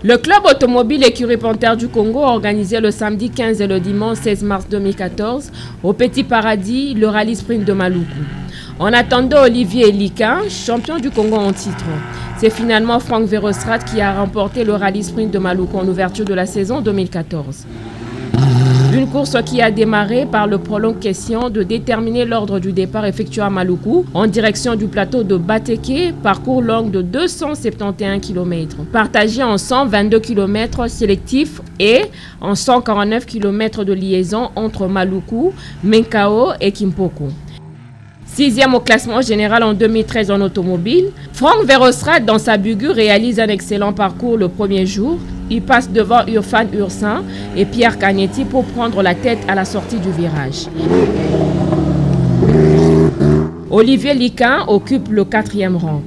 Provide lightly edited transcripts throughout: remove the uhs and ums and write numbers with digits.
Le club automobile Écurie Panthère du Congo a organisé le samedi 15 et le dimanche 16 mars 2014 au Petit Paradis le rallye sprint de Maluku. En attendant Olivier Liquin, champion du Congo en titre. C'est finalement Franck Verostrat qui a remporté le rallye sprint de Maluku en ouverture de la saison 2014. Une course qui a démarré par le prolong question de déterminer l'ordre du départ effectué à Maluku en direction du plateau de Bateke, parcours long de 271 km, partagé en 122 km sélectifs et en 149 km de liaison entre Maluku, Menkao et Kimpoko. 6e au classement général en 2013 en automobile, Franck Verostrat dans sa Bugu réalise un excellent parcours le premier jour. Il passe devant Urfan Ursin et Pierre Canetti pour prendre la tête à la sortie du virage. Olivier Liquin occupe le 4e rang.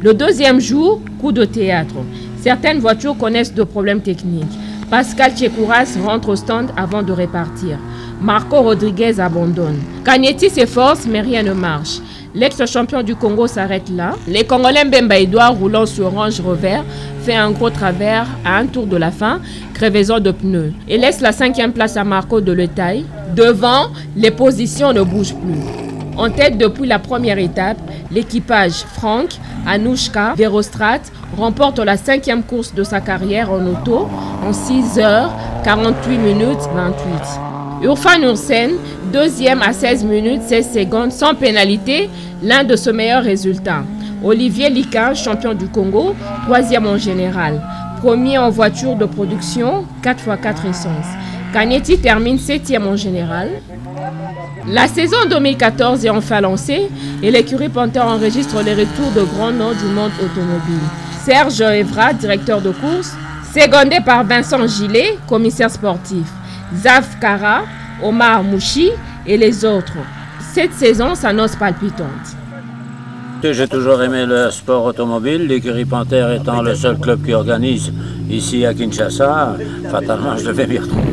Le deuxième jour, coup de théâtre. Certaines voitures connaissent de problèmes techniques. Pascal Tchekouras rentre au stand avant de répartir. Marco Rodriguez abandonne. Canetti s'efforce mais rien ne marche. L'ex-champion du Congo s'arrête là. Les Congolais Mbemba Edouard roulant sur orange revers fait un gros travers à un tour de la fin, crevaison de pneus, et laisse la 5e place à Marco de Letaille. Devant, les positions ne bougent plus. En tête depuis la première étape, l'équipage Franck, Anouchka, Verostrat remporte la 5e course de sa carrière en auto en 6 h 48 minutes 28. Urfan Ursen, 2e à 16 minutes 16 secondes sans pénalité, l'un de ses meilleurs résultats. Olivier Liquin, champion du Congo, 3e en général. Premier en voiture de production, 4x4 essence. Canetti termine 7e en général. La saison 2014 est enfin lancée et l'écurie Panthère enregistre les retours de grands noms du monde automobile. Serge Evra, directeur de course, secondé par Vincent Gillet, commissaire sportif. Zaf Kara, Omar Mouchi et les autres. Cette saison s'annonce palpitante. J'ai toujours aimé le sport automobile, l'écurie Panthère étant le seul club qui organise ici à Kinshasa. Fatalement, je devais m'y retrouver.